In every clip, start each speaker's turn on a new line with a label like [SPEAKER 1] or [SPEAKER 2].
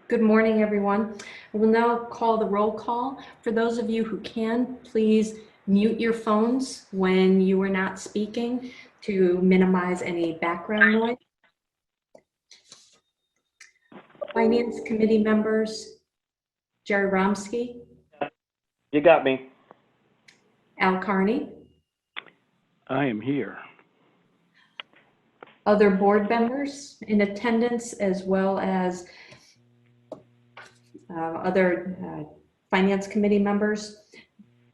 [SPEAKER 1] Good morning, everyone. I will now call the roll call. For those of you who can, please mute your phones when you are not speaking to minimize any background noise. Finance Committee members, Jerry Romsky,
[SPEAKER 2] You got me.
[SPEAKER 1] Al Carney,
[SPEAKER 3] I am here.
[SPEAKER 1] other board members in attendance, as well as other Finance Committee members,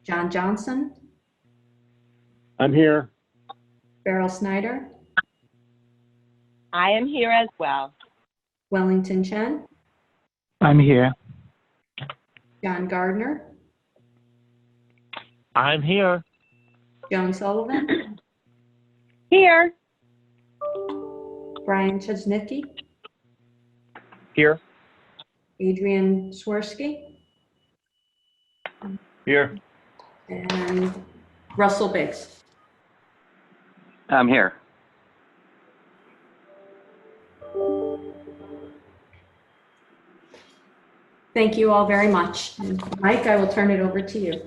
[SPEAKER 1] John Johnson,
[SPEAKER 4] I'm here.
[SPEAKER 1] Beryl Snyder,
[SPEAKER 5] I am here as well.
[SPEAKER 1] Wellington Chen,
[SPEAKER 6] I'm here.
[SPEAKER 1] John Gardner,
[SPEAKER 6] I'm here.
[SPEAKER 1] Joan Sullivan,
[SPEAKER 5] Here.
[SPEAKER 1] Brian Chesnicki,
[SPEAKER 2] Here.
[SPEAKER 1] Adrian Swirsky,
[SPEAKER 2] Here.
[SPEAKER 1] and Russell Biggs.
[SPEAKER 2] I'm here.
[SPEAKER 1] Thank you all very much. Mike, I will turn it over to you.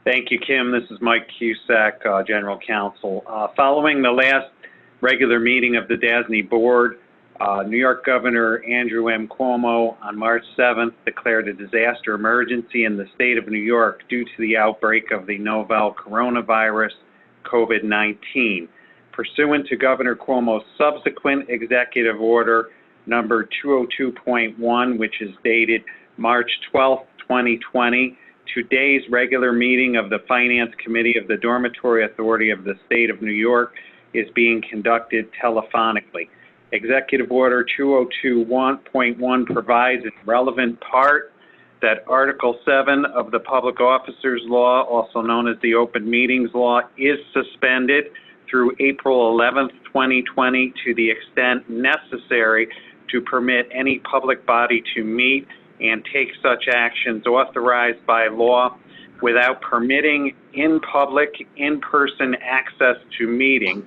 [SPEAKER 7] Thank you, Kim. This is Mike Cusack, General Counsel. Following the last regular meeting of the DASNY Board, New York Governor Andrew M. Cuomo on March 7th declared a disaster emergency in the state of New York due to the outbreak of the novel coronavirus COVID-19. Pursuant to Governor Cuomo's subsequent executive order number 202.1, which is dated March 12th, 2020, today's regular meeting of the Finance Committee of the Dormitory Authority of the State of New York is being conducted telephonically. Executive Order 202.1 provides in relevant part that Article 7 of the Public Officers Law, also known as the Open Meetings Law, is suspended through April 11th, 2020 to the extent necessary to permit any public body to meet and take such actions authorized by law without permitting in public, in-person access to meetings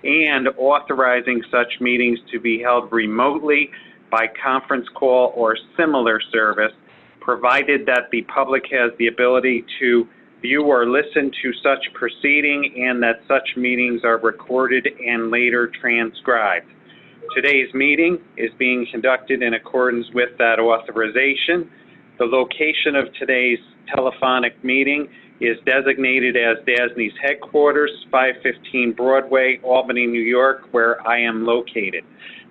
[SPEAKER 7] and authorizing such meetings to be held remotely by conference call or similar service, provided that the public has the ability to view or listen to such proceeding and that such meetings are recorded and later transcribed. Today's meeting is being conducted in accordance with that authorization. The location of today's telephonic meeting is designated as DASNY's headquarters, 515 Broadway, Albany, New York, where I am located.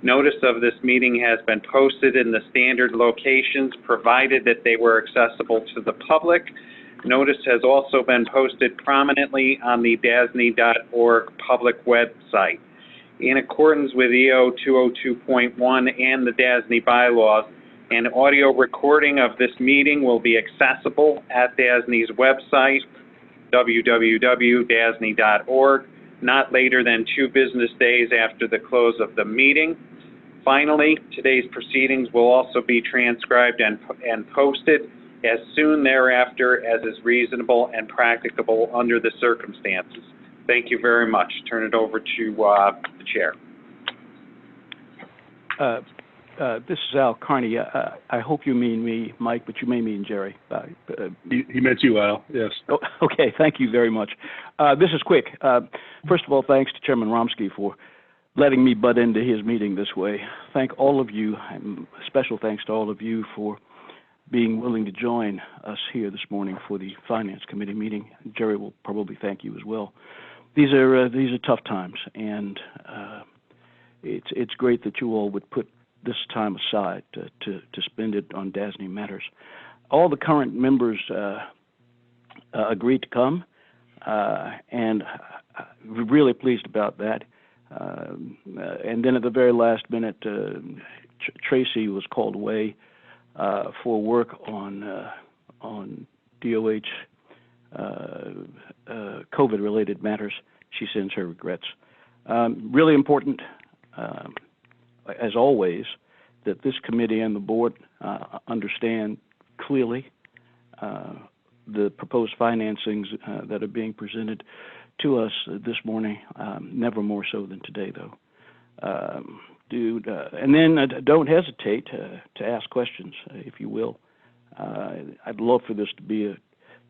[SPEAKER 7] Notice of this meeting has been posted in the standard locations, provided that they were accessible to the public. Notice has also been posted prominently on the DASNY.org public website. In accordance with EO 202.1 and the DASNY bylaws, an audio recording of this meeting will be accessible at DASNY's website, www.dasny.org, not later than 2 business days after the close of the meeting. Finally, today's proceedings will also be transcribed and posted as soon thereafter as is reasonable and practicable under the circumstances. Thank you very much. Turn it over to the chair.
[SPEAKER 3] This is Al Carney. I hope you mean me, Mike, but you may mean Jerry.
[SPEAKER 4] He meant you, Al. Yes.
[SPEAKER 3] Oh, okay, thank you very much. This is quick. First of all, thanks to Chairman Romsky for letting me butt into his meeting this way. Thank all of you, and special thanks to all of you for being willing to join us here this morning for the Finance Committee meeting. Jerry will probably thank you as well. These are tough times, and it's great that you all would put this time aside to spend it on DASNY matters. All the current members agreed to come, and we're really pleased about that. And then at the very last minute, Tracy was called away for work on DOH COVID-related matters. She sends her regrets. Really important, as always, that this committee and the board understand clearly the proposed financings that are being presented to us this morning, never more so than today, though. And then don't hesitate to ask questions, if you will. I'd love for this to be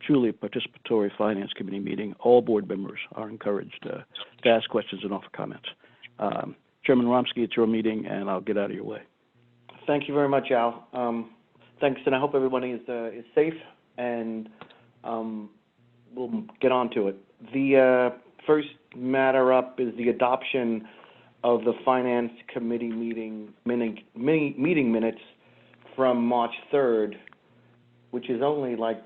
[SPEAKER 3] truly a participatory Finance Committee meeting. All board members are encouraged to ask questions and offer comments. Chairman Romsky, it's your meeting, and I'll get out of your way.
[SPEAKER 8] Thank you very much, Al. Thanks, and I hope everybody is safe, and we'll get on to it. The first matter up is the adoption of the Finance Committee meeting minutes from March 3rd, which is only like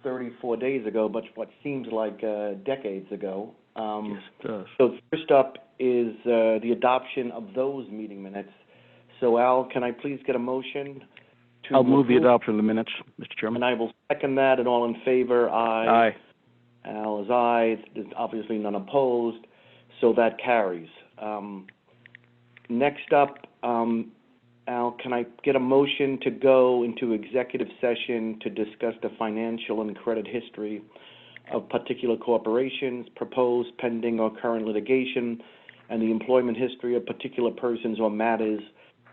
[SPEAKER 8] 34 days ago, but what seems like decades ago.
[SPEAKER 3] Yes, it does.
[SPEAKER 8] So first up is the adoption of those meeting minutes. So Al, can I please get a motion to
[SPEAKER 3] I'll move the
[SPEAKER 8] approve?
[SPEAKER 3] adoption of the minutes, Mr. Chairman.
[SPEAKER 8] And I will second that, and all in favor, aye.
[SPEAKER 3] Aye.
[SPEAKER 8] Al is aye. There's obviously none opposed, so that carries. Next up, Al, can I get a motion to go into executive session to discuss the financial and credit history of particular corporations, proposed, pending, or current litigation, and the employment history of particular persons or matters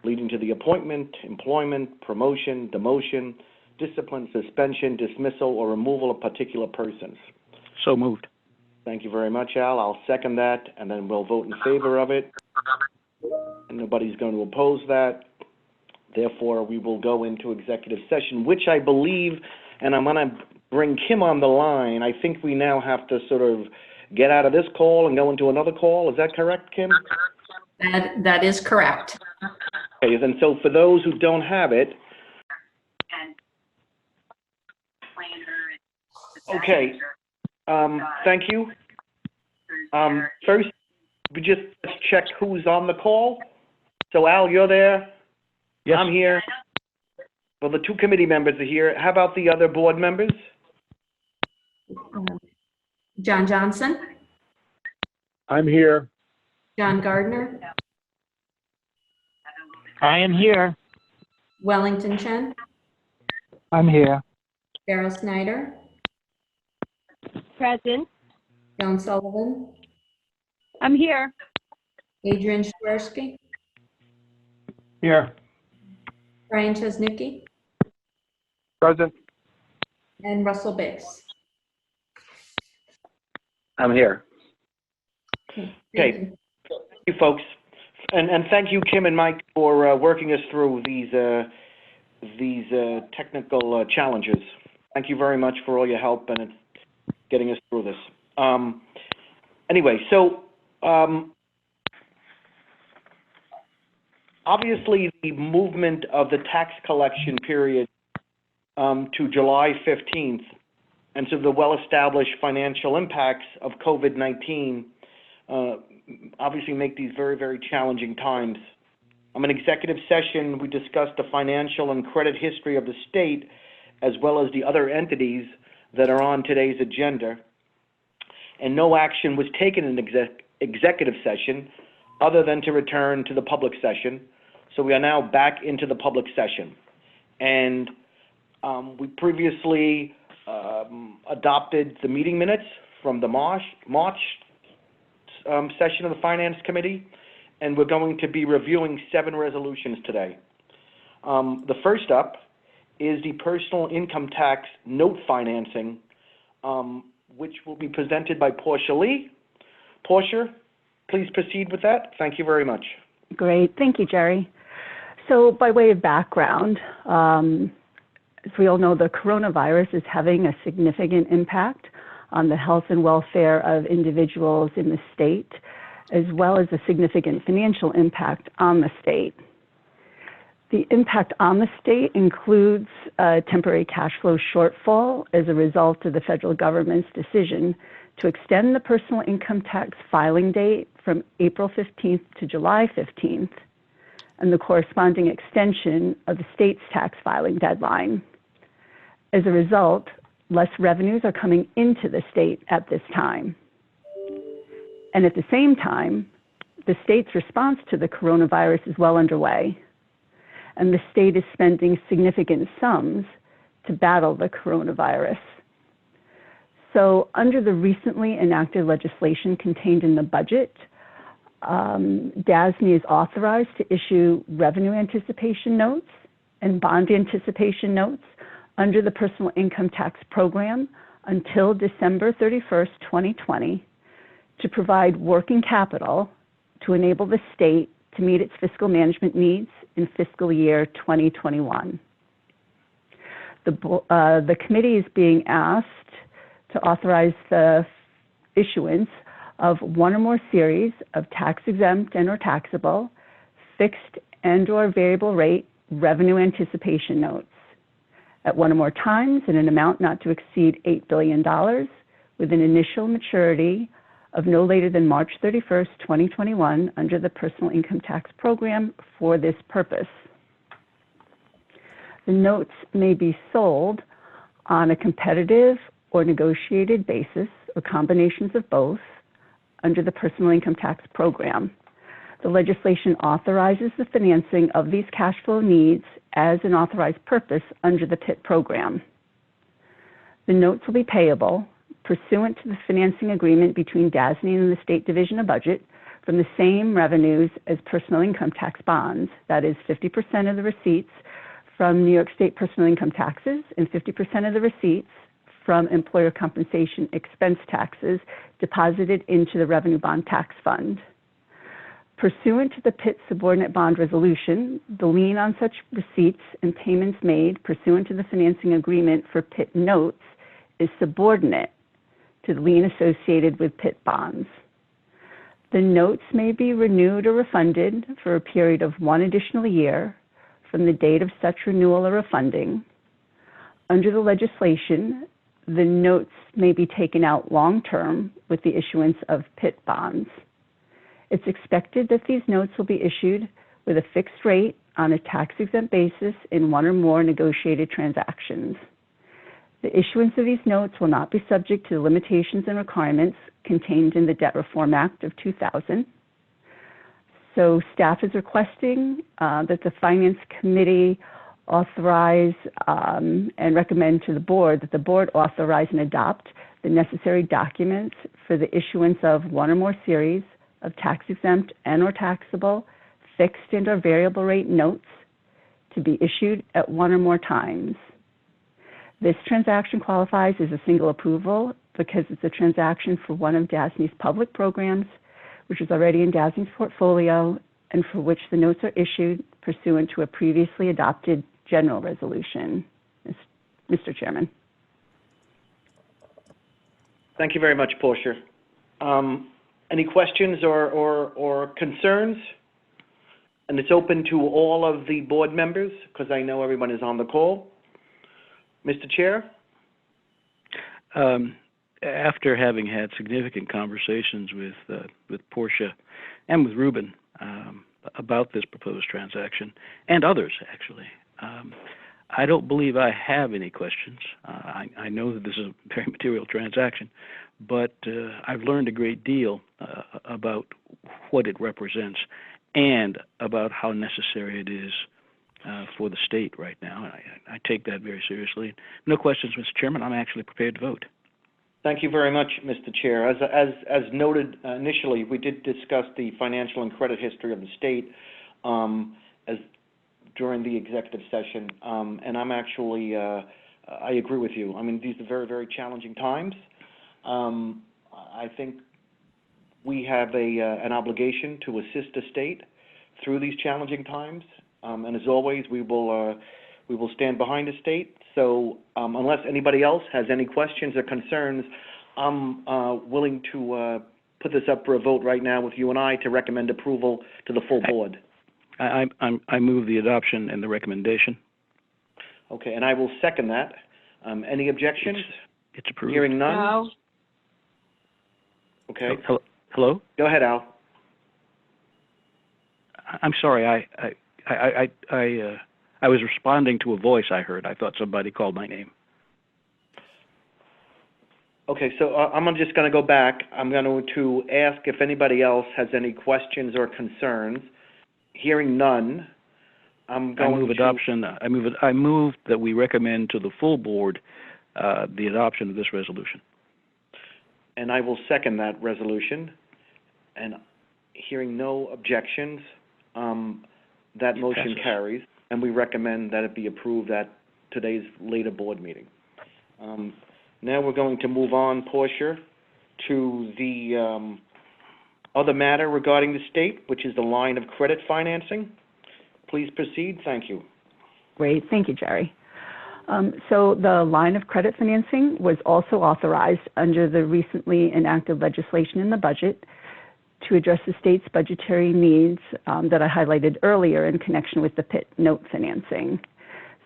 [SPEAKER 8] leading to the appointment, employment, promotion, demotion, discipline, suspension, dismissal, or removal of particular persons?
[SPEAKER 3] So moved.
[SPEAKER 8] Thank you very much, Al. I'll second that, and then we'll vote in favor of it. And nobody's going to oppose that. Therefore, we will go into executive session, which I believe, and I'm going to bring Kim on the line. I think we now have to sort of get out of this call and go into another call. Is that correct, Kim?
[SPEAKER 1] That is correct.
[SPEAKER 8] Okay, then so for those who don't have it, okay, thank you. First, we just check who's on the call. So Al, you're there?
[SPEAKER 3] Yes.
[SPEAKER 8] I'm here. Well, the two committee members are here. How about the other board members?
[SPEAKER 1] John Johnson,
[SPEAKER 4] I'm here.
[SPEAKER 1] John Gardner,
[SPEAKER 6] I am here.
[SPEAKER 1] Wellington Chen,
[SPEAKER 6] I'm here.
[SPEAKER 1] Darrell Snyder,
[SPEAKER 5] Present.
[SPEAKER 1] Joan Sullivan,
[SPEAKER 5] I'm here.
[SPEAKER 1] Adrian Shwersky,
[SPEAKER 4] Here.
[SPEAKER 1] Brian Chesnicki,
[SPEAKER 4] Present.
[SPEAKER 1] and Russell Biggs.
[SPEAKER 2] I'm here.
[SPEAKER 1] Okay.
[SPEAKER 8] Okay.
[SPEAKER 1] Thank you.
[SPEAKER 8] Thank you, folks. And thank you, Kim and Mike, for working us through these technical challenges. Thank you very much for all your help and getting us through this. Anyway, so obviously the movement of the tax collection period to July 15th, and so the well-established financial impacts of COVID-19 obviously make these very, very challenging times. In executive session, we discussed the financial and credit history of the state, as well as the other entities that are on today's agenda. And no action was taken in executive session other than to return to the public session. So we are now back into the public session. And we previously adopted the meeting minutes from the March session of the Finance Committee, and we're going to be reviewing 7 resolutions today. The first up is the personal income tax note financing, which will be presented by Portia Lee. Portia, please proceed with that. Thank you very much.
[SPEAKER 9] Great. Thank you, Jerry. So by way of background, as we all know, the coronavirus is having a significant impact on the health and welfare of individuals in the state, as well as a significant financial impact on the state. The impact on the state includes a temporary cash flow shortfall as a result of the federal government's decision to extend the personal income tax filing date from April 15th to July 15th, and the corresponding extension of the state's tax filing deadline. As a result, less revenues are coming into the state at this time. And at the same time, the state's response to the coronavirus is well underway, and the state is spending significant sums to battle the coronavirus. So under the recently enacted legislation contained in the budget, DASNY is authorized to issue revenue anticipation notes and bond anticipation notes under the personal income tax program until December 31st, 2020, to provide working capital to enable the state to meet its fiscal management needs in fiscal year 2021. The committee is being asked to authorize the issuance of one or more series of tax-exempt and or taxable, fixed and or variable rate revenue anticipation notes at one or more times in an amount not to exceed $8 billion with an initial maturity of no later than March 31st, 2021 under the personal income tax program for this purpose. The notes may be sold on a competitive or negotiated basis or combinations of both under the personal income tax program. The legislation authorizes the financing of these cash flow needs as an authorized purpose under the PIT program. The notes will be payable pursuant to the financing agreement between DASNY and the State Division of Budget from the same revenues as personal income tax bonds, that is 50% of the receipts from New York State personal income taxes and 50% of the receipts from employer compensation expense taxes deposited into the Revenue Bond Tax Fund. Pursuant to the PIT subordinate bond resolution, the lien on such receipts and payments made pursuant to the financing agreement for PIT notes is subordinate to the lien associated with PIT bonds. The notes may be renewed or refunded for a period of one additional year from the date of such renewal or refunding. Under the legislation, the notes may be taken out long-term with the issuance of PIT bonds. It's expected that these notes will be issued with a fixed rate on a tax-exempt basis in one or more negotiated transactions. The issuance of these notes will not be subject to the limitations and requirements contained in the Debt Reform Act of 2000. So staff is requesting that the Finance Committee authorize and recommend to the board that the board authorize and adopt the necessary documents for the issuance of one or more series of tax-exempt and or taxable, fixed and or variable rate notes to be issued at one or more times. This transaction qualifies as a single approval because it's a transaction for one of DASNY's public programs, which is already in DASNY's portfolio and for which the notes are issued pursuant to a previously adopted general resolution. Mr. Chairman.
[SPEAKER 8] Thank you very much, Portia. Any questions or concerns? And it's open to all of the board members because I know everyone is on the call. Mr. Chair?
[SPEAKER 3] After having had significant conversations with Portia and with Ruben about this proposed transaction, and others actually, I don't believe I have any questions. I know that this is a very material transaction, but I've learned a great deal about what it represents and about how necessary it is for the state right now. I take that very seriously. No questions, Mr. Chairman. I'm actually prepared to vote.
[SPEAKER 8] Thank you very much, Mr. Chair. As noted initially, we did discuss the financial and credit history of the state during the executive session, and I'm actually, I agree with you. I mean, these are very, very challenging times. I think we have an obligation to assist the state through these challenging times, and as always, we will stand behind the state. So unless anybody else has any questions or concerns, I'm willing to put this up for a vote right now with you and I to recommend approval to the full board.
[SPEAKER 3] I move the adoption and the recommendation.
[SPEAKER 8] Okay, and I will second that. Any objections?
[SPEAKER 3] It's approved.
[SPEAKER 8] Hearing none?
[SPEAKER 5] No.
[SPEAKER 8] Okay.
[SPEAKER 3] Hello?
[SPEAKER 8] Go ahead, Al.
[SPEAKER 3] I'm sorry. I was responding to a voice I heard. I thought somebody called my name.
[SPEAKER 8] Okay, so I'm just going to go back. I'm going to ask if anybody else has any questions or concerns. Hearing none, I'm going to...
[SPEAKER 3] I move that we recommend to the full board the adoption of this resolution.
[SPEAKER 8] And I will second that resolution. And Hearing no objections, that motion
[SPEAKER 3] Passes.
[SPEAKER 8] carries, and we recommend that it be approved at today's later board meeting. Now we're going to move on, Portia, to the other matter regarding the state, which is the line of credit financing. Please proceed. Thank you.
[SPEAKER 9] Great. Thank you, Jerry. So the line of credit financing was also authorized under the recently enacted legislation in the budget to address the state's budgetary needs that I highlighted earlier in connection with the PIT note financing.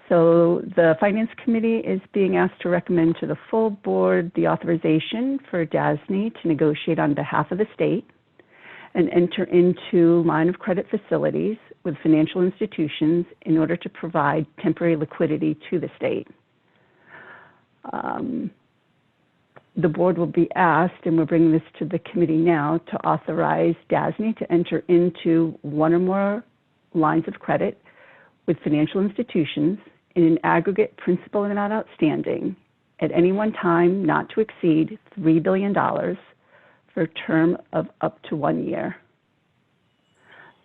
[SPEAKER 9] So the Finance Committee is being asked to recommend to the full board the authorization for DASNY to negotiate on behalf of the state and enter into line of credit facilities with financial institutions in order to provide temporary liquidity to the state. The board will be asked, and we're bringing this to the committee now, to authorize DASNY to enter into one or more lines of credit with financial institutions in an aggregate principal amount outstanding at any one time not to exceed $3 billion for a term of up to 1 year.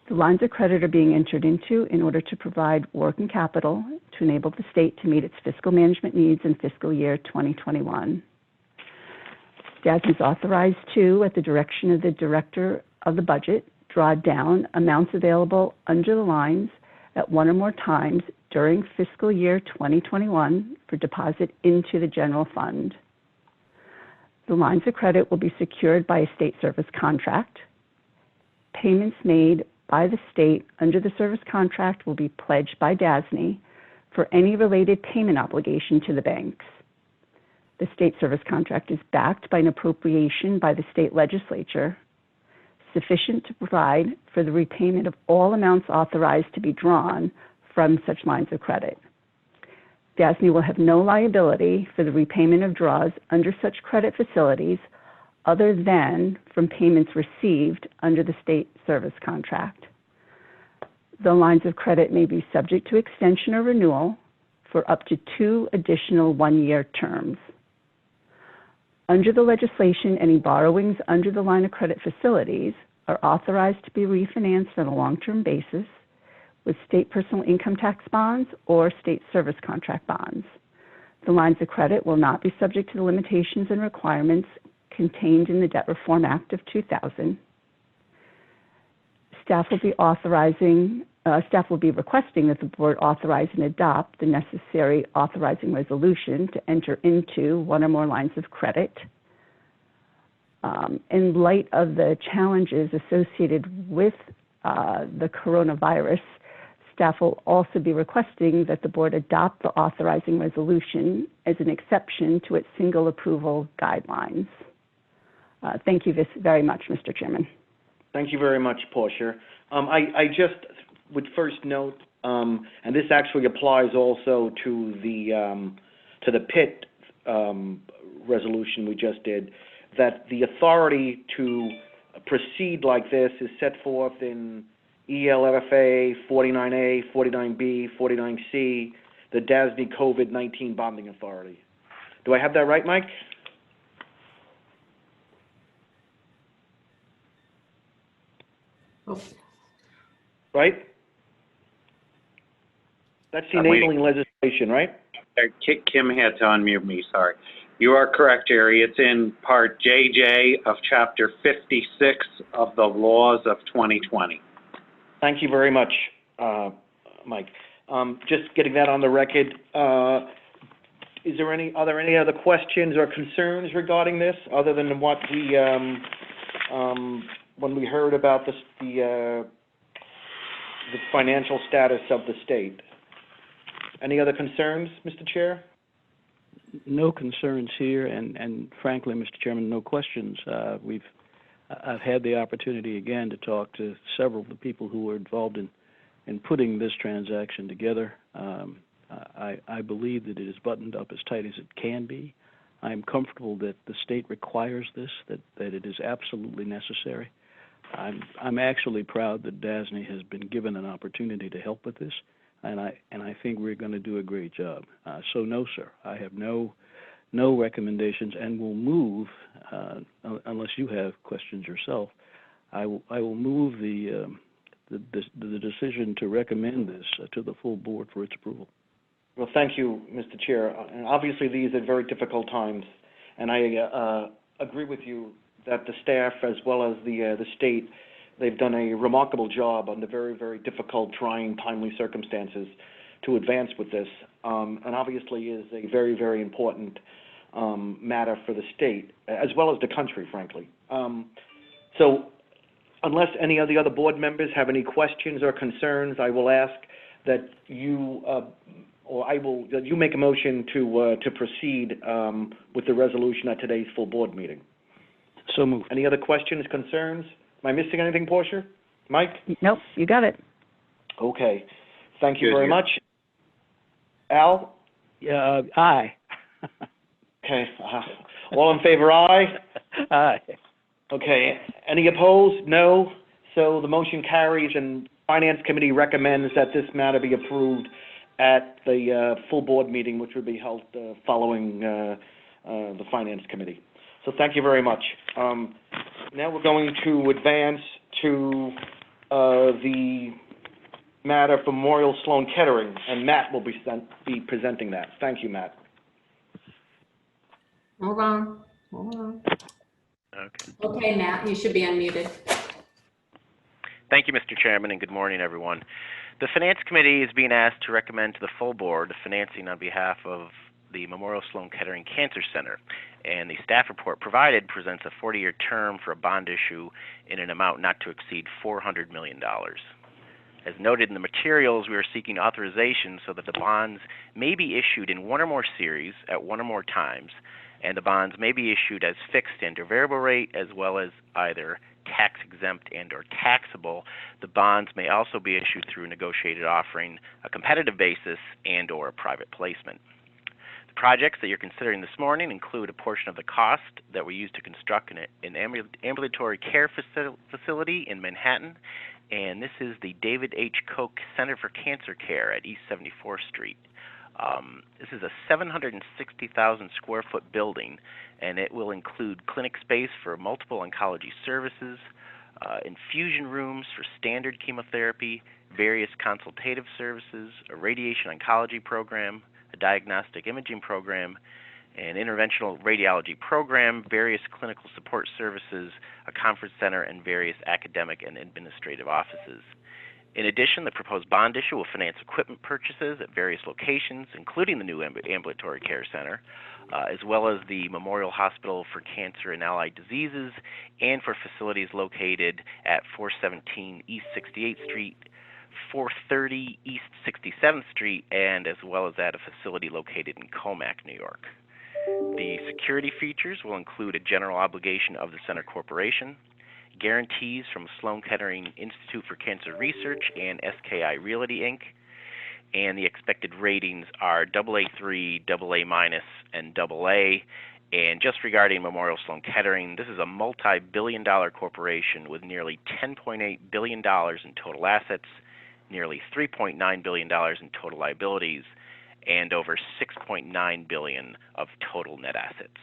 [SPEAKER 9] The lines of credit are being entered into in order to provide working capital to enable the state to meet its fiscal management needs in fiscal year 2021. DASNY is authorized to, at the direction of the Director of the Budget, draw down amounts available under the lines at one or more times during fiscal year 2021 for deposit into the general fund. The lines of credit will be secured by a state service contract. Payments made by the state under the service contract will be pledged by DASNY for any related payment obligation to the banks. The state service contract is backed by an appropriation by the state legislature sufficient to provide for the repayment of all amounts authorized to be drawn from such lines of credit. DASNY will have no liability for the repayment of draws under such credit facilities other than from payments received under the state service contract. The lines of credit may be subject to extension or renewal for up to 2 additional one-year terms. Under the legislation, any borrowings under the line of credit facilities are authorized to be refinanced on a long-term basis with state personal income tax bonds or state service contract bonds. The lines of credit will not be subject to the limitations and requirements contained in the Debt Reform Act of 2000. Staff will be requesting that the board authorize and adopt the necessary authorizing resolution to enter into one or more lines of credit. In light of the challenges associated with the coronavirus, staff will also be requesting that the board adopt the authorizing resolution as an exception to its single approval guidelines. Thank you very much, Mr. Chairman.
[SPEAKER 8] Thank you very much, Portia. I just would first note, and this actually applies also to the PIT resolution we just did, that the authority to proceed like this is set forth in ELFA 49A, 49B, 49C, the DASNY COVID-19 Bonding Authority. Do I have that right, Mike?
[SPEAKER 1] Oh.
[SPEAKER 8] Right? That's the
[SPEAKER 7] I'm waiting.
[SPEAKER 8] enabling legislation, right?
[SPEAKER 7] Kim had to unmute me, sorry. You are correct, Jerry. It's in Part JJ of Chapter 56 of the Laws of 2020.
[SPEAKER 8] Thank you very much, Mike. Just getting that on the record. Are there any other questions or concerns regarding this, other than what we when we heard about the financial status of the state? Any other concerns, Mr. Chair?
[SPEAKER 3] No concerns here, and frankly, Mr. Chairman, no questions. I've had the opportunity again to talk to several of the people who were involved in putting this transaction together. I believe that it is buttoned up as tight as it can be. I'm comfortable that the state requires this, that it is absolutely necessary. I'm actually proud that DASNY has been given an opportunity to help with this, and I think we're going to do a great job. So no, sir, I have no recommendations, and will move, unless you have questions yourself, I will move the decision to recommend this to the full board for its approval.
[SPEAKER 8] Well, thank you, Mr. Chair. And obviously, these are very difficult times, and I agree with you that the staff, as well as the state, they've done a remarkable job under very, very difficult, trying, timely circumstances to advance with this, and obviously is a very, very important matter for the state, as well as the country, frankly. So unless any of the other board members have any questions or concerns, I will ask that you, that you make a motion to proceed with the resolution at today's full board meeting.
[SPEAKER 3] So moved.
[SPEAKER 8] Any other questions, concerns? Am I missing anything, Portia? Mike?
[SPEAKER 9] Nope, you got it.
[SPEAKER 8] Okay. Thank you
[SPEAKER 7] Good,
[SPEAKER 8] very
[SPEAKER 7] yeah.
[SPEAKER 8] much. Al?
[SPEAKER 3] Yeah, aye.
[SPEAKER 8] Okay. All in favor, aye?
[SPEAKER 3] Aye.
[SPEAKER 8] Okay. Any opposed? No. So the motion carries, and Finance Committee recommends that this matter be approved at the full board meeting, which will be held following the Finance Committee. So thank you very much. Now we're going to advance to the matter for Memorial Sloan Kettering, and Matt will be presenting that. Thank you, Matt.
[SPEAKER 1] Hold on.
[SPEAKER 2] Okay.
[SPEAKER 1] Okay, Matt, you should be unmuted.
[SPEAKER 2] Thank you, Mr. Chairman, and good morning, everyone. The Finance Committee is being asked to recommend to the full board the financing on behalf of the Memorial Sloan Kettering Cancer Center, and the staff report provided presents a 40-year term for a bond issue in an amount not to exceed $400 million. As noted in the materials, we are seeking authorization so that the bonds may be issued in one or more series at one or more times, and the bonds may be issued as fixed and or variable rate, as well as either tax-exempt and or taxable. The bonds may also be issued through a negotiated offering, a competitive basis, and or a private placement. The projects that you're considering this morning include a portion of the cost that we use to construct an ambulatory care facility in Manhattan, and this is the David H. Koch Center for Cancer Care at East 74th Street. This is a 760,000 square foot building, and it will include clinic space for multiple oncology services, infusion rooms for standard chemotherapy, various consultative services, a radiation oncology program, a diagnostic imaging program, an interventional radiology program, various clinical support services, a conference center, and various academic and administrative offices. In addition, the proposed bond issue will finance equipment purchases at various locations, including the new ambulatory care center, as well as the Memorial Hospital for Cancer and Allied Diseases, and for facilities located at 417 East 68th Street, 430 East 67th Street, and as well as at a facility located in Comac, New York. The security features will include a general obligation of the Center Corporation, guarantees from Sloan Kettering Institute for Cancer Research and SKI Realty, Inc., and the expected ratings are AA3, AA-, and AA. And just regarding Memorial Sloan Kettering, this is a multi-billion-dollar corporation with nearly $10.8 billion in total assets, nearly $3.9 billion in total liabilities, and over $6.9 billion of total net assets.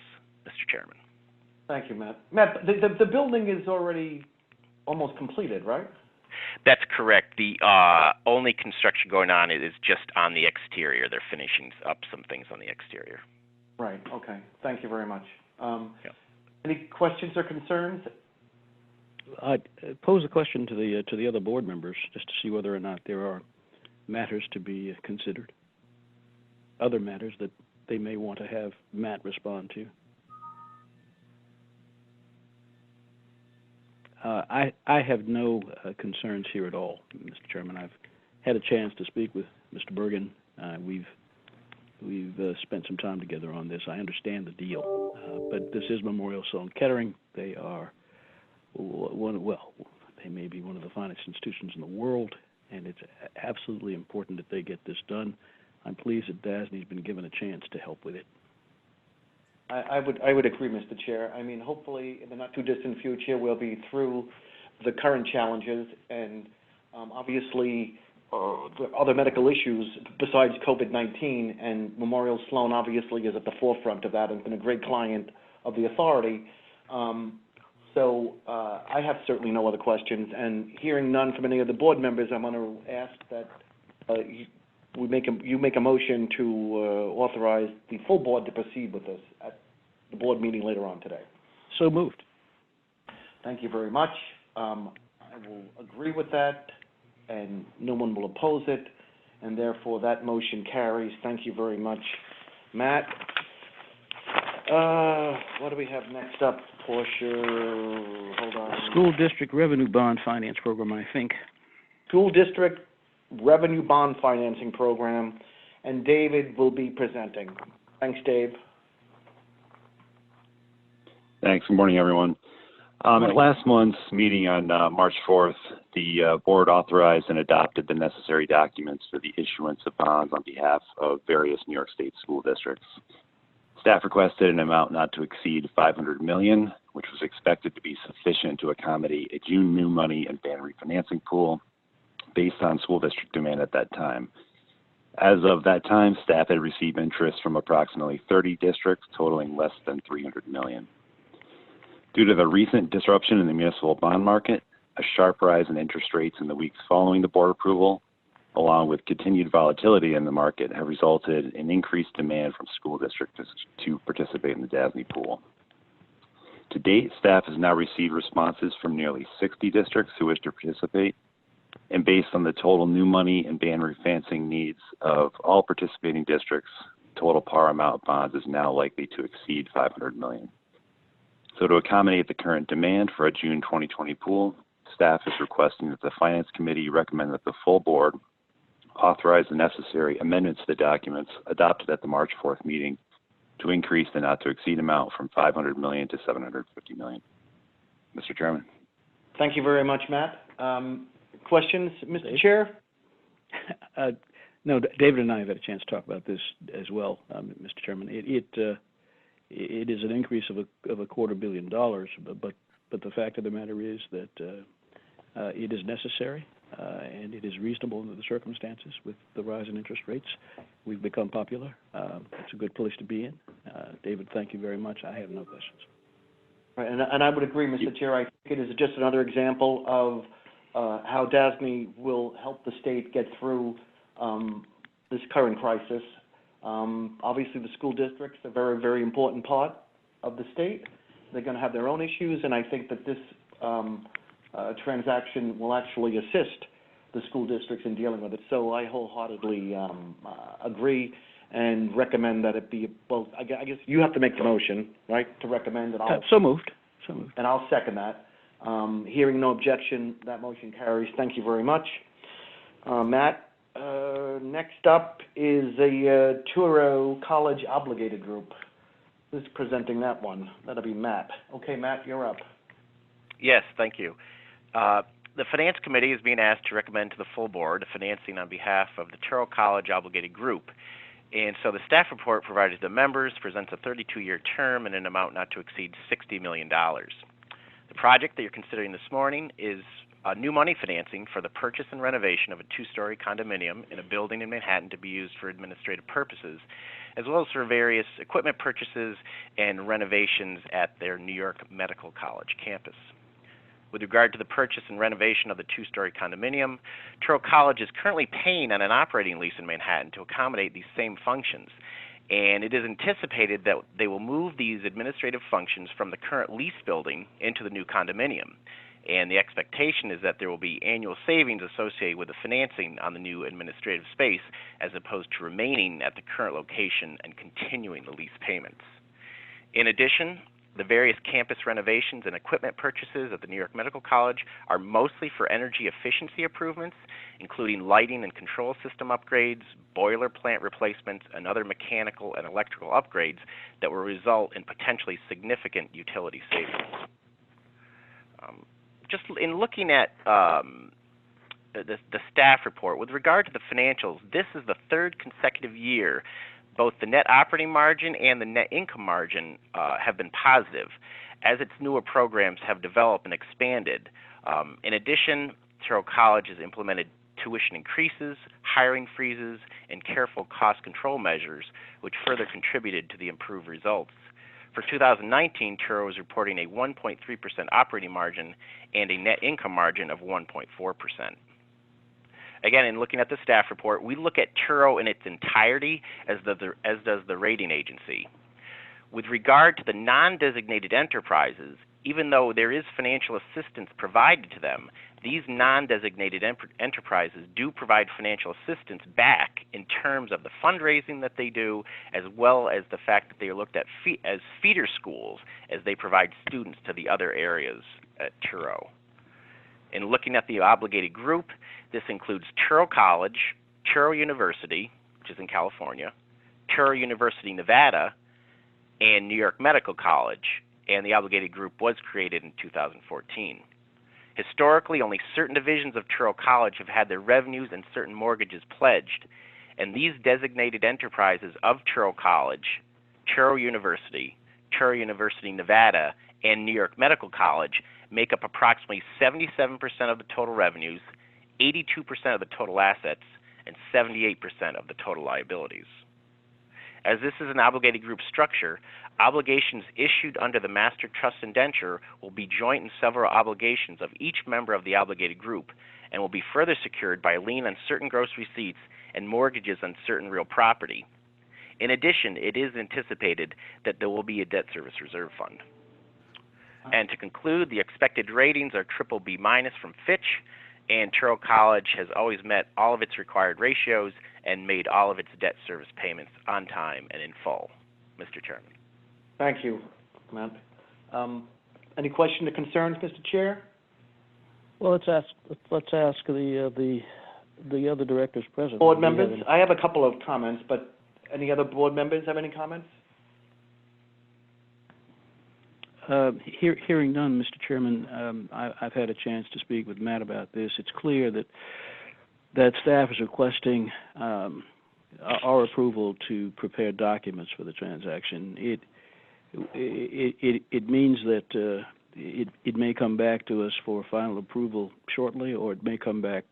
[SPEAKER 2] Mr. Chairman.
[SPEAKER 8] Thank you, Matt. Matt, the building is already almost completed, right?
[SPEAKER 2] That's correct. The only construction going on is just on the exterior. They're finishing up some things on the exterior.
[SPEAKER 8] Right. Okay. Thank you very much.
[SPEAKER 2] Yep.
[SPEAKER 8] Any questions or concerns?
[SPEAKER 3] I'd pose a question to the other board members just to see whether or not there are matters to be considered, other matters that they may want to have Matt respond to. I have no concerns here at all, Mr. Chairman. I've had a chance to speak with Mr. Bergen. We've spent some time together on this. I understand the deal, but this is Memorial Sloan Kettering. They are they may be one of the finest institutions in the world, and it's absolutely important that they get this done. I'm pleased that DASNY's been given a chance to help with it.
[SPEAKER 8] I would agree, Mr. Chair. I mean, hopefully, in the not-too-distant future, we'll be through the current challenges and obviously the other medical issues besides COVID-19, and Memorial Sloan obviously is at the forefront of that and been a great client of the authority. So I have certainly no other questions, and hearing none from any of the board members, I'm going to ask that you make a motion to authorize the full board to proceed with this at the board meeting later on today.
[SPEAKER 3] So moved.
[SPEAKER 8] Thank you very much. I will agree with that, and no one will oppose it, and therefore that motion carries. Thank you very much, Matt. What do we have next up, Portia? Hold on.
[SPEAKER 3] School District Revenue Bond Finance Program, I think.
[SPEAKER 8] School District Revenue Bond Financing Program, and David will be presenting. Thanks, Dave.
[SPEAKER 10] Thanks. Good morning, everyone. At last month's meeting on March 4th, the board authorized and adopted the necessary documents for the issuance of bonds on behalf of various New York State school districts. Staff requested an amount not to exceed $500 million, which was expected to be sufficient to accommodate a June new money and ban refinancing pool based on school district demand at that time. As of that time, staff had received interest from approximately 30 districts totaling less than $300 million. Due to the recent disruption in the municipal bond market, a sharp rise in interest rates in the weeks following the board approval, along with continued volatility in the market, have resulted in increased demand from school districts to participate in the DASNY pool. To date, staff has now received responses from nearly 60 districts who wish to participate, and based on the total new money and ban refinancing needs of all participating districts, total par amount of bonds is now likely to exceed $500 million. So to accommodate the current demand for a June 2020 pool, staff is requesting that the Finance Committee recommend that the full board authorize the necessary amendments to the documents adopted at the March 4th meeting to increase the not to exceed amount from $500 million to $750 million. Mr. Chairman.
[SPEAKER 8] Thank you very much, Matt. Questions, Mr. Chair?
[SPEAKER 3] No, David and I have had a chance to talk about this as well, Mr. Chairman. It is an increase of $250 million, but the fact of the matter is that it is necessary and it is reasonable under the circumstances with the rise in interest rates. We've become popular. It's a good place to be in. David, thank you very much. I have no questions.
[SPEAKER 8] Right, and I would agree, Mr. Chair. I think it is just another example of how DASNY will help the state get through this current crisis. Obviously, the school districts are a very, very important part of the state. They're going to have their own issues, and I think that this transaction will actually assist the school districts in dealing with it. So I wholeheartedly agree and recommend that it be both. I guess you have to make the motion, right, to recommend it.
[SPEAKER 3] So moved. So moved.
[SPEAKER 8] And I'll second that. Hearing no objection, that motion carries. Thank you very much. Matt, next up is the Touro College Obligated Group. Who's presenting that one? That'll be Matt. Okay, Matt, you're up.
[SPEAKER 2] Yes, thank you. The Finance Committee is being asked to recommend to the full board financing on behalf of the Touro College Obligated Group. And so the staff report provided to the members presents a 32-year term and an amount not to exceed $60 million. The project that you're considering this morning is new money financing for the purchase and renovation of a two-story condominium in a building in Manhattan to be used for administrative purposes, as well as for various equipment purchases and renovations at their New York Medical College campus. With regard to the purchase and renovation of the two-story condominium, Touro College is currently paying on an operating lease in Manhattan to accommodate these same functions, and it is anticipated that they will move these administrative functions from the current lease building into the new condominium. And the expectation is that there will be annual savings associated with the financing on the new administrative space as opposed to remaining at the current location and continuing the lease payments. In addition, the various campus renovations and equipment purchases at the New York Medical College are mostly for energy efficiency improvements, including lighting and control system upgrades, boiler plant replacements, and other mechanical and electrical upgrades that will result in potentially significant utility savings. Just in looking at the staff report, with regard to the financials, this is the third consecutive year both the net operating margin and the net income margin have been positive as its newer programs have developed and expanded. In addition, Touro College has implemented tuition increases, hiring freezes, and careful cost control measures, which further contributed to the improved results. For 2019, Truro is reporting a 1.3% operating margin and a net income margin of 1.4%. Again, in looking at the staff report, we look at Truro in its entirety, as does the rating agency. With regard to the non-designated enterprises, even though there is financial assistance provided to them, these non-designated enterprises do provide financial assistance back in terms of the fundraising that they do, as well as the fact that they are looked at as feeder schools as they provide students to the other areas at Truro. In looking at the obligated group, this includes Truro College, Truro University, which is in California, Truro University, Nevada, and New York Medical College, and the obligated group was created in 2014. Historically, only certain divisions of Truro College have had their revenues and certain mortgages pledged, and these designated enterprises of Truro College, Truro University, Nevada, and New York Medical College make up approximately 77% of the total revenues, 82% of the total assets, and 78% of the total liabilities. As this is an obligated group structure, obligations issued under the master trust indenture will be joint and several obligations of each member of the obligated group and will be further secured by a lien on certain gross receipts and mortgages on certain real property. In addition, it is anticipated that there will be a debt service reserve fund. And to conclude, the expected ratings are BBB- from Fitch, and Truro College has always met all of its required ratios and made all of its debt service payments on time and in full. Mr. Chairman.
[SPEAKER 8] Thank you, Matt. Any questions or concerns, Mr. Chair?
[SPEAKER 3] Well, let's ask the other directors present.
[SPEAKER 8] Board members, I have a couple of comments, but any other board members have any comments?
[SPEAKER 3] Hearing none, Mr. Chairman, I've had a chance to speak with Matt about this. It's clear that staff is requesting our approval to prepare documents for the transaction. It means that it may come back to us for final approval shortly, or it may come back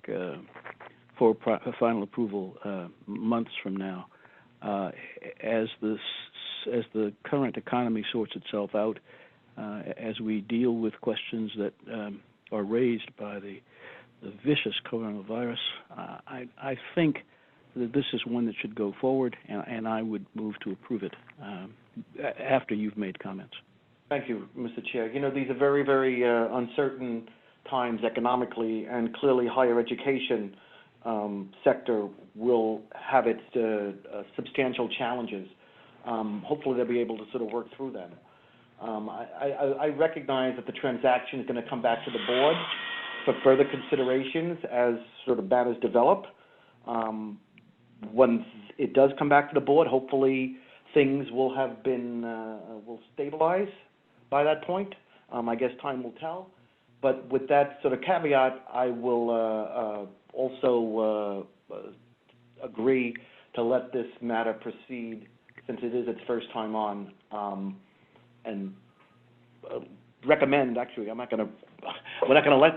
[SPEAKER 3] for final approval months from now. As the current economy sorts itself out, as we deal with questions that are raised by the vicious coronavirus, I think that this is one that should go forward, and I would move to approve it after you've made comments.
[SPEAKER 8] Thank you, Mr. Chair. You know, these are very, very uncertain times economically, and clearly higher education sector will have its substantial challenges. Hopefully they'll be able to sort of work through them. I recognize that the transaction is going to come back to the board for further considerations as sort of matters develop. Once it does come back to the board, hopefully things will have been will stabilize by that point. I guess time will tell. But with that sort of caveat, I will also agree to let this matter proceed, since it is its first time on, and recommend. Actually, we're not going to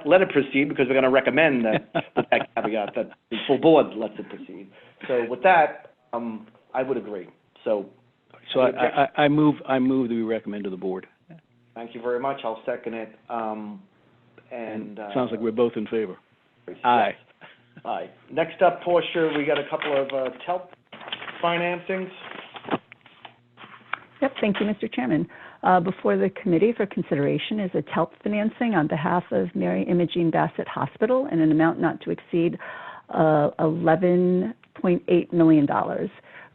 [SPEAKER 8] let it proceed, because we're going to recommend that with that caveat that the full board lets it proceed. So with that, I would agree. So
[SPEAKER 3] I move that we recommend to the board.
[SPEAKER 8] Thank you very much. I'll second it. And
[SPEAKER 3] sounds like we're both in favor.
[SPEAKER 8] Yes.
[SPEAKER 3] Aye.
[SPEAKER 8] Aye. Next up, Portia, we got a couple of TELP financings.
[SPEAKER 9] Yep, thank you, Mr. Chairman. Before the committee for consideration is a TELP financing on behalf of Mary Imogene Bassett Hospital in an amount not to exceed $11.8 million.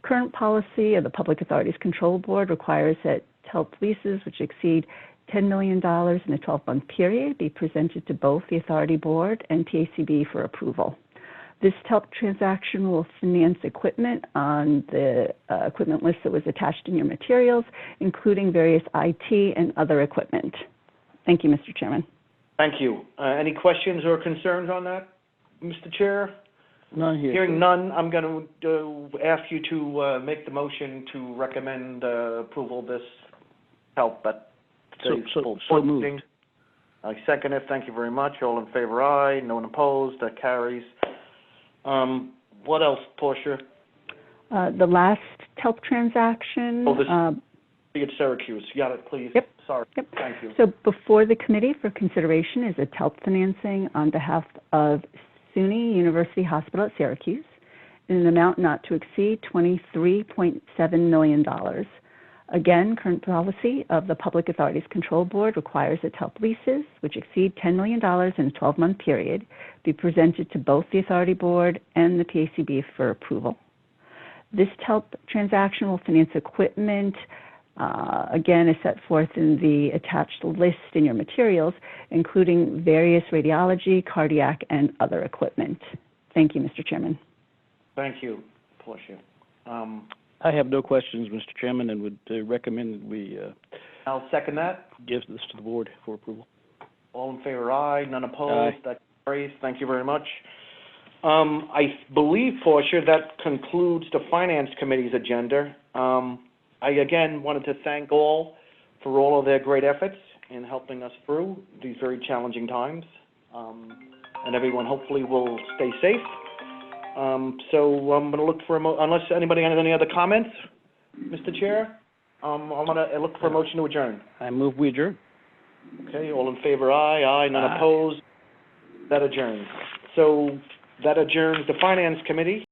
[SPEAKER 9] Current policy of the Public Authorities Control Board requires that TELP leases which exceed $10 million in a 12-month period be presented to both the Authority Board and TACB for approval. This TELP transaction will finance equipment on the equipment list that was attached in your materials, including various IT and other equipment. Thank you, Mr. Chairman.
[SPEAKER 8] Thank you. Any questions or concerns on that, Mr. Chair?
[SPEAKER 3] None here.
[SPEAKER 8] Hearing none, I'm going to ask you to make the motion to recommend approval of this TELP at today's full board meeting. I second it. Thank you very much. All in favor, aye. No one opposed. That carries. What else, Portia?
[SPEAKER 9] The last TELP transaction.
[SPEAKER 8] At Syracuse. You got it, please.
[SPEAKER 9] Yep.
[SPEAKER 8] Sorry.
[SPEAKER 9] Yep.
[SPEAKER 8] Thank you.
[SPEAKER 9] So before the committee for consideration is a TELP financing on behalf of SUNY University Hospital at Syracuse in an amount not to exceed $23.7 million. Again, current policy of the Public Authorities Control Board requires that TELP leases, which exceed $10 million in a 12-month period, be presented to both the Authority Board and the PACB for approval. This TELP transaction will finance equipment, again, is set forth in the attached list in your materials, including various radiology, cardiac, and other equipment. Thank you, Mr. Chairman.
[SPEAKER 8] Thank you, Portia.
[SPEAKER 3] I have no questions, Mr. Chairman, and would recommend that we
[SPEAKER 8] I'll second that.
[SPEAKER 3] give this to the board for approval.
[SPEAKER 8] All in favor, aye. None opposed.
[SPEAKER 3] Aye.
[SPEAKER 8] That carries. Thank you very much. I believe, Portia, that concludes the Finance Committee's agenda. I again wanted to thank all for all of their great efforts in helping us through these very challenging times. And everyone hopefully will stay safe. So I'm going to look for unless anybody has any other comments, Mr. Chair, I'm going to look for a motion to adjourn.
[SPEAKER 3] I move we adjourn.
[SPEAKER 8] Okay, all in favor, aye. Aye, none
[SPEAKER 3] Aye.
[SPEAKER 8] opposed. That adjourns. So that adjourns the Finance Committee.